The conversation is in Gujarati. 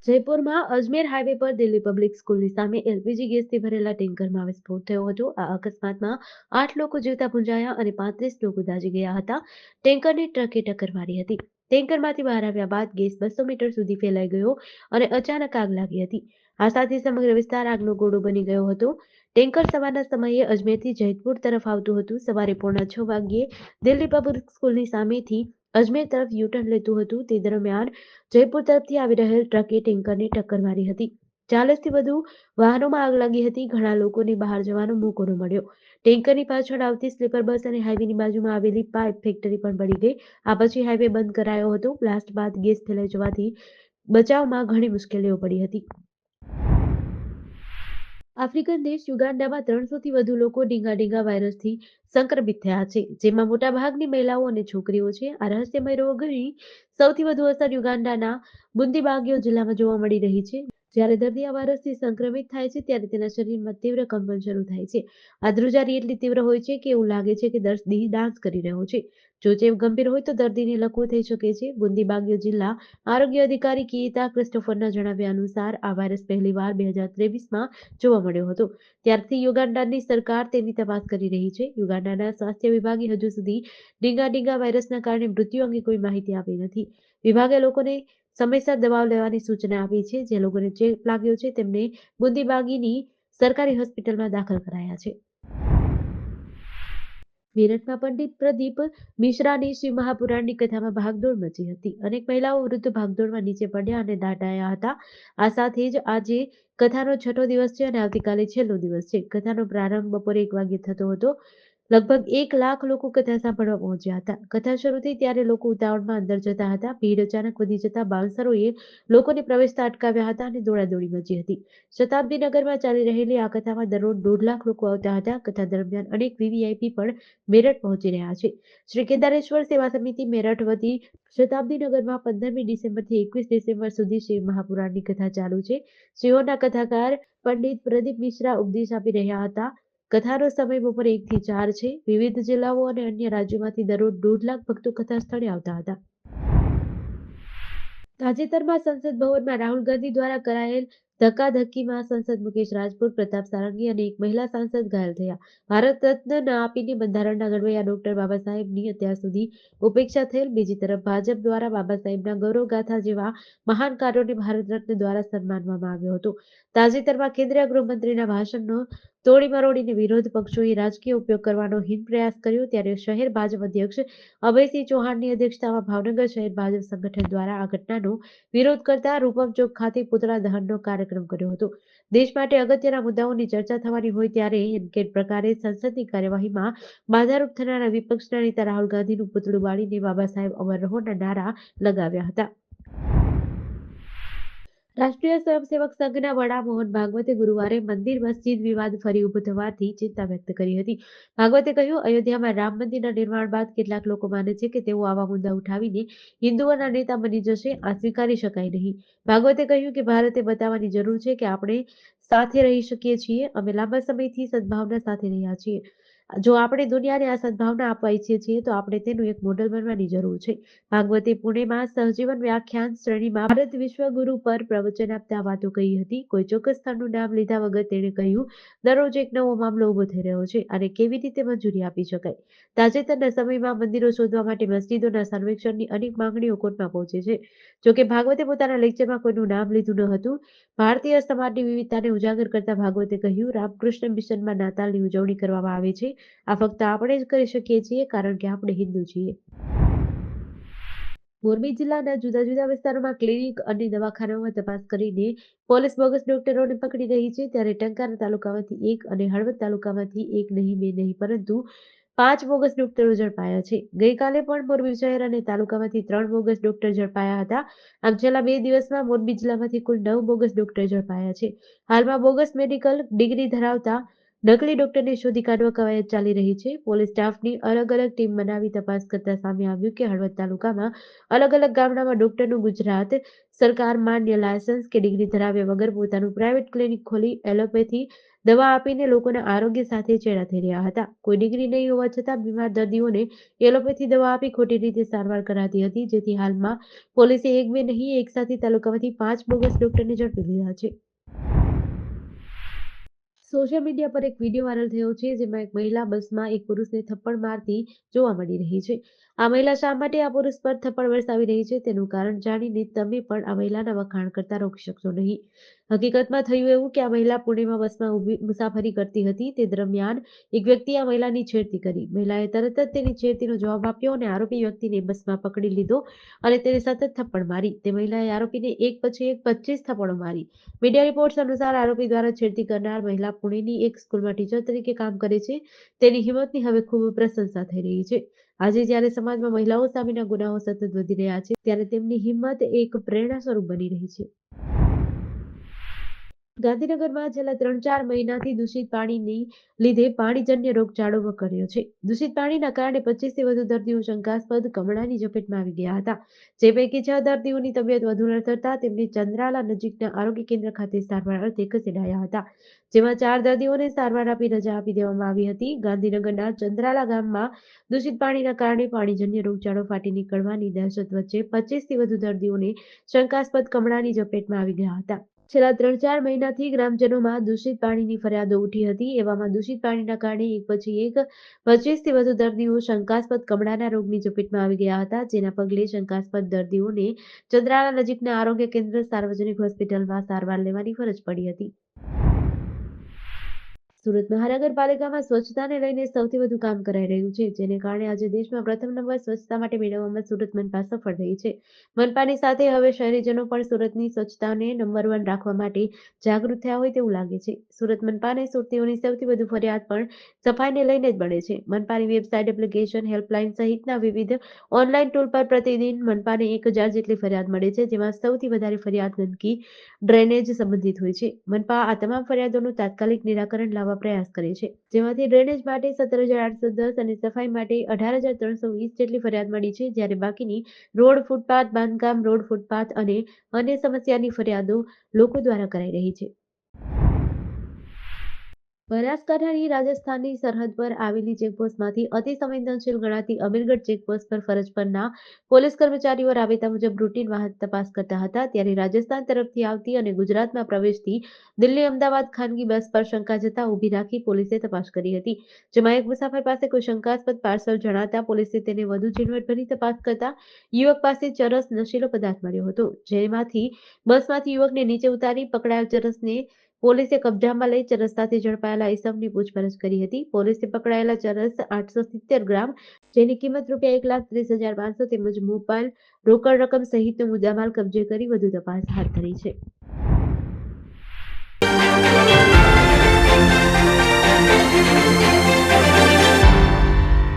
જયપુરમાં અજમેર હાઈવે પર દિલ્હી પબ્લિક સ્કૂલની સામે એલપીજી ગેસથી ભરેલા ટેન્કરમાં વિસ્ફોટ થયો હતો. આ અકસ્માતમાં 8 લોકો જીવતા ભૂંજાયા અને 35 લોકો દાઝી ગયા હતા. ટેન્કરને ટ્રકે ટક્કર મારી હતી. ટેન્કરમાંથી બહાર આવ્યા બાદ ગેસ 200 મીટર સુધી ફેલાઈ ગયો અને અચાનક આગ લાગી હતી. આ સાથે સમગ્ર વિસ્તાર આગનો ગોળો બની ગયો હતો. ટેન્કર સવારના સમયે અજમેરથી જયપુર તરફ આવતું હતું. સવારે 5:45 વાગ્યે દિલ્હી પબ્લિક સ્કૂલની સામેથી અજમેર તરફ યુટર્ન લેતું હતું. તે દરમિયાન જયપુર તરફથી આવી રહેલ ટ્રકે ટેન્કરને ટક્કર મારી હતી. 40થી વધુ વાહનોમાં આગ લાગી હતી. ઘણા લોકોને બહાર જવાનો મોકો ન મળ્યો. ટેન્કરની પાછળ આવતી સ્લીપર બસ અને હાઈવેની બાજુમાં આવેલી પાઇપ ફેક્ટરી પણ બળી ગઈ. આ પછી હાઈવે બંધ કરાયો હતો. બ્લાસ્ટ બાદ ગેસ ફેલાઈ જવાથી બચાવમાં ઘણી મુશ્કેલીઓ પડી હતી. આફ્રિકન દેશ યુગાન્ડામાં 300થી વધુ લોકો ડીંગા વાયરસથી સંક્રમિત થયા છે, જેમાં મોટાભાગની મહિલાઓ અને છોકરીઓ છે. આ રહસ્યમય રોગની સૌથી વધુ અસર યુગાન્ડાના બુંદીબાગ્યો જિલ્લામાં જોવા મળી રહી છે. જ્યારે દર્દી આ વાયરસથી સંક્રમિત થાય છે, ત્યારે તેના શરીરમાં તીવ્ર કંપન શરૂ થાય છે. આ ધ્રુજારી એટલી તીવ્ર હોય છે કે એવું લાગે છે કે દર્દી ડાન્સ કરી રહ્યો છે. જો ચેપ ગંભીર હોય તો દર્દીને લકવો થઈ શકે છે. બુંદીબાગ્યો જિલ્લા આરોગ્ય અધિકારી કીતા ક્રિસ્ટોફરના જણાવ્યા અનુસાર આ વાયરસ પહેલીવાર 2023માં જોવા મળ્યો હતો. ત્યારથી યુગાન્ડાની સરકાર તેની તપાસ કરી રહી છે. યુગાન્ડાના સ્વાસ્થ્ય વિભાગે હજુ સુધી ડીંગા વાયરસના કારણે મૃત્યુ અંગે કોઈ માહિતી આપી નથી. વિભાગે લોકોને સમયસર દવાઓ લેવાની સૂચના આપી છે. જે લોકોને ચેપ લાગ્યો છે તેમને બુંદીબાગીની સરકારી હોસ્પિટલમાં દાખલ કરાયા છે. મેરઠમાં પંડિત પ્રદીપ મિશ્રાની શિવ મહાપુરાણની કથામાં ભાગદોડ મચી હતી. અનેક મહિલાઓ વૃદ્ધ ભાગદોડમાં નીચે પડ્યા અને દાટાયા હતા. આ સાથે જ આજે કથાનો 6થો દિવસ છે અને આવતીકાલે છેલ્લો દિવસ છે. કથાનો પ્રારંભ બપોરે 1 વાગ્યે થતો હતો. લગભગ 1 લાખ લોકો કથા સાંભળવા પહોંચ્યા હતા. કથા શરૂ થઈ ત્યારે લોકો ઉતાવળમાં અંદર જતા હતા. ભીડ અચાનક વધી જતા બાઉન્સરોએ લોકોને પ્રવેશતા અટકાવ્યા હતા અને દોડાદોડી મચી હતી. શતાબ્દી નગરમાં ચાલી રહેલી આ કથામાં દરરોજ 1.5 લાખ લોકો આવતા હતા. કથા દરમિયાન અનેક વીવીઆઈપી પણ મેરઠ પહોંચી રહ્યા છે. શ્રી કેદારેશ્વર સેવા સમિતિ મેરઠ વતી શતાબ્દી નગરમાં 15મી ડિસેમ્બરથી 21 ડિસેમ્બર સુધી શિવ મહાપુરાણની કથા ચાલુ છે. શિહોરના કથાકાર પંડિત પ્રદીપ મિશ્રા ઉપદેશ આપી રહ્યા હતા. કથાનો સમય બપોરે 1 થી 4 છે. વિવિધ જિલ્લાઓ અને અન્ય રાજ્યોમાંથી દરરોજ 1.5 લાખ ભક્તો કથા સ્થળે આવતા હતા. તાજેતરમાં સંસદ ભવનમાં રાહુલ ગાંધી દ્વારા કરાયેલ ધક્કાધક્કીમાં સાંસદ મુકેશ રાજપૂત, પ્રતાપ સારંગી અને એક મહિલા સાંસદ ઘાયલ થયા. ભારત રત્ન ન આપીને બંધારણના ઘડવૈયા ડોક્ટર બાબા સાહેબની અત્યાર સુધી ઉપેક્ષા થયેલ. બીજી તરફ ભાજપ દ્વારા બાબા સાહેબના ગૌરવગાથા જેવા મહાન કાર્યોને ભારત રત્ન દ્વારા સન્માનવામાં આવ્યો હતો. તાજેતરમાં કેન્દ્રીય ગૃહમંત્રીના ભાષણનો તોડી મરોડીને વિરોધ પક્ષોએ રાજકીય ઉપયોગ કરવાનો હીન પ્રયાસ કર્યો. ત્યારે શહેર ભાજપ અધ્યક્ષ અભયસિંહ ચૌહાણની અધ્યક્ષતામાં ભાવનગર શહેર ભાજપ સંગઠન દ્વારા આ ઘટનાનો વિરોધ કરતા રૂપમ ચોક ખાતે પૂતળા દહનનો કાર્યક્રમ કર્યો હતો. દેશ માટે અગત્યના મુદ્દાઓની ચર્ચા થવાની હોય ત્યારે એનકેટ પ્રકારે સંસદની કાર્યવાહીમાં બાધારૂપ થનારા વિપક્ષના નેતા રાહુલ ગાંધીનું પૂતળું બાળીને બાબા સાહેબ અમર રહોના નારા લગાવ્યા હતા. રાષ્ટ્રીય સ્વયંસેવક સંઘના વડા મોહન ભાગવતે ગુરુવારે મંદિર મસ્જિદ વિવાદ ફરી ઉભો થવાથી ચિંતા વ્યક્ત કરી હતી. ભાગવતે કહ્યું, અયોધ્યામાં રામ મંદિરના નિર્માણ બાદ કેટલાક લોકો માને છે કે તેઓ આવા મુદ્દા ઉઠાવીને હિન્દુઓના નેતા બની જશે. આ સ્વીકારી શકાય નહીં. ભાગવતે કહ્યું કે ભારતે બતાવવાની જરૂર છે કે આપણે સાથે રહી શકીએ છીએ. અમે લાંબા સમયથી સદભાવના સાથે રહ્યા છીએ. જો આપણે દુનિયાને આ સદભાવના આપવા ઈચ્છીએ છીએ તો આપણે તેનું એક મોડલ બનવાની જરૂર છે. ભાગવતે પુણેમાં સહજીવન વ્યાખ્યાન શ્રેણીમાં ભારત વિશ્વગુરુ પર પ્રવચન આપતા આ વાતો કહી હતી. કોઈ ચોક્કસ સ્થળનું નામ લીધા વગર તેણે કહ્યું, દરરોજ એક નવો મામલો ઉભો થઈ રહ્યો છે. આને કેવી રીતે મંજૂરી આપી શકાય? તાજેતરના સમયમાં મંદિરો શોધવા માટે મસ્જિદોના સર્વેક્ષણની અનેક માંગણીઓ કોર્ટમાં પહોંચે છે. જોકે ભાગવતે પોતાના લેક્ચરમાં કોઈનું નામ લીધું ન હતું. ભારતીય સમાજની વિવિધતાને ઉજાગર કરતા ભાગવતે કહ્યું, રામકૃષ્ણ મિશનમાં નાતાલની ઉજવણી કરવામાં આવે છે. આ ફક્ત આપણે જ કરી શકીએ છીએ કારણ કે આપણે હિન્દુ છીએ. મોરબી જિલ્લાના જુદા જુદા વિસ્તારોમાં ક્લિનિક અને દવાખાનાઓમાં તપાસ કરીને પોલીસ બોગસ ડોક્ટરોને પકડી રહી છે. ત્યારે ટંકારા તાલુકામાંથી 1 અને હળવદ તાલુકામાંથી 1 નહીં, 2 નહીં પરંતુ 5 બોગસ ડોક્ટરો ઝડપાયા છે. ગઈકાલે પણ મોરબી શહેર અને તાલુકામાંથી 3 બોગસ ડોક્ટર ઝડપાયા હતા. આમ છેલ્લા 2 દિવસમાં મોરબી જિલ્લામાંથી કુલ 9 બોગસ ડોક્ટર ઝડપાયા છે. હાલમાં બોગસ મેડિકલ ડિગ્રી ધરાવતા નકલી ડોક્ટરને શોધી કાઢવા કવાયત ચાલી રહી છે. પોલીસ સ્ટાફની અલગ અલગ ટીમ બનાવી તપાસ કરતા સામે આવ્યું કે હળવદ તાલુકામાં અલગ અલગ ગામડામાં ડોક્ટરનું ગુજરાત સરકાર માન્ય લાયસન્સ કે ડિગ્રી ધરાવ્યા વગર પોતાનું પ્રાઇવેટ ક્લિનિક ખોલી એલોપેથી દવા આપીને લોકોના આરોગ્ય સાથે ચેડા થઈ રહ્યા હતા. કોઈ ડિગ્રી નહીં હોવા છતાં બીમાર દર્દીઓને એલોપેથી દવા આપી ખોટી રીતે સારવાર કરાતી હતી, જેથી હાલમાં પોલીસે એક બે નહીં એકસાથે તાલુકામાંથી 5 બોગસ ડોક્ટરને ઝડપી લીધા છે. સોશિયલ મીડિયા પર એક વિડીયો વાયરલ થયો છે, જેમાં એક મહિલા બસમાં એક પુરુષને થપ્પડ મારતી જોવા મળી રહી છે. આ મહિલા શા માટે આ પુરુષ પર થપ્પડ વરસાવી રહી છે તેનું કારણ જાણીને તમે પણ આ મહિલાના વખાણ કરતા રોકી શકશો નહીં. હકીકતમાં થયું એવું કે આ મહિલા પુણેમાં બસમાં મુસાફરી કરતી હતી. તે દરમિયાન એક વ્યક્તિએ આ મહિલાની છેડતી કરી. મહિલાએ તરત જ તેની છેડતીનો જવાબ આપ્યો અને આરોપી વ્યક્તિને બસમાં પકડી લીધો અને તેને સતત થપ્પડ મારી. તે મહિલાએ આરોપીને એક પછી એક 25 થપ્પડો મારી. મીડિયા રિપોર્ટ્સ અનુસાર આરોપી દ્વારા છેડતી કરનાર મહિલા પુણેની એક સ્કૂલમાં ટીચર તરીકે કામ કરે છે. તેની હિંમતની હવે ખૂબ પ્રશંસા થઈ રહી છે. આજે જ્યારે સમાજમાં મહિલાઓ સામેના ગુનાઓ સતત વધી રહ્યા છે, ત્યારે તેમની હિંમત એક પ્રેરણા સ્વરૂપ બની રહી છે. ગાંધીનગરમાં છેલ્લા 3-4 મહિનાથી દૂષિત પાણીની લીધે પાણીજન્ય રોગચાળો વકર્યો છે. દૂષિત પાણીના કારણે 25થી વધુ દર્દીઓ શંકાસ્પદ કમળાની ઝપેટમાં આવી ગયા હતા. જે પૈકી 6 દર્દીઓની તબિયત વધુ ન થતા તેમને ચંદ્રાલા નજીકના આરોગ્ય કેન્દ્ર ખાતે સારવાર અર્થે ખસેડાયા હતા. જેમાં 4 દર્દીઓને સારવાર આપી રજા આપી દેવામાં આવી હતી. ગાંધીનગરના ચંદ્રાલા ગામમાં દૂષિત પાણીના કારણે પાણીજન્ય રોગચાળો ફાટી નીકળવાની દહેશત વચ્ચે 25થી વધુ દર્દીઓને શંકાસ્પદ કમળાની ઝપેટમાં આવી ગયા હતા. છેલ્લા 3-4 મહિનાથી ગ્રામજનોમાં દૂષિત પાણીની ફરિયાદો ઉઠી હતી. એવામાં દૂષિત પાણીના કારણે એક પછી એક 25થી વધુ દર્દીઓ શંકાસ્પદ કમળાના રોગની ઝપેટમાં આવી ગયા હતા. જેના પગલે શંકાસ્પદ દર્દીઓને ચંદ્રાળા નજીકના આરોગ્ય કેન્દ્ર સાર્વજનિક હોસ્પિટલમાં સારવાર લેવાની ફરજ પડી હતી. સુરત મહાનગરપાલિકામાં સ્વચ્છતાને લઈને સૌથી વધુ કામ કરાઈ રહ્યું છે, જેને કારણે આજે દેશમાં પ્રથમ નંબર સ્વચ્છતા માટે મેળવવામાં સુરત મનપા સફળ રહી છે. મનપાની સાથે હવે શહેરીજનો પણ સુરતની સ્વચ્છતાને નંબર 1 રાખવા માટે જાગૃત થયા હોય તેવું લાગે છે. સુરત મનપાને સુરતીઓની સૌથી વધુ ફરિયાદ પણ સફાઈને લઈને જ મળે છે. મનપાની વેબસાઇટ, એપ્લિકેશન, હેલ્પલાઇન સહિતના વિવિધ ઓનલાઈન ટૂલ પર પ્રતિદિન મનપાને 1000 જેટલી ફરિયાદ મળે છે, જેમાં સૌથી વધારે ફરિયાદ ગંદકી, ડ્રેનેજ સંબંધિત હોય છે. મનપા આ તમામ ફરિયાદોનું તાત્કાલિક નિરાકરણ લાવવા પ્રયાસ કરે છે, જેમાંથી ડ્રેનેજ માટે 17,810 અને સફાઈ માટે 18,320 જેટલી ફરિયાદ મળી છે, જ્યારે બાકીની રોડ, ફૂટપાથ બાંધકામ, રોડ, ફૂટપાથ અને અન્ય સમસ્યાની ફરિયાદો લોકો દ્વારા કરાઈ રહી છે. બનાસકાંઠાની રાજસ્થાનની સરહદ પર આવેલી ચેકપોસ્ટમાંથી અતિ સંવેદનશીલ ગણાતી અમીરગઢ ચેકપોસ્ટ પર ફરજ પરના પોલીસ કર્મચારીઓ રાબેતા મુજબ રૂટીન વાહન તપાસ કરતા હતા, ત્યારે રાજસ્થાન તરફથી આવતી અને ગુજરાતમાં પ્રવેશતી દિલ્હી અમદાવાદ ખાનગી બસ પર શંકા જતા ઊભી રાખી પોલીસે તપાસ કરી હતી. જેમાં એક મુસાફર પાસે કોઈ શંકાસ્પદ પાર્સલ જણાતા પોલીસે તેને વધુ ઝીણવટભરી તપાસ કરતા યુવક પાસે ચરસ નશીલો પદાર્થ મળ્યો હતો, જેમાંથી બસમાંથી યુવકને નીચે ઉતારી પકડાયેલ ચરસને પોલીસે કબજામાં લઈ ચરસ સાથે ઝડપાયેલા ઈસમની પૂછપરછ કરી હતી. પોલીસે પકડાયેલા ચરસ 870 ગ્રામ, જેની કિંમત ₹1,30,500 તેમજ મોબાઈલ, રોકડ રકમ સહિતનો મુદ્દામાલ કબજે કરી વધુ તપાસ હાથ ધરી છે.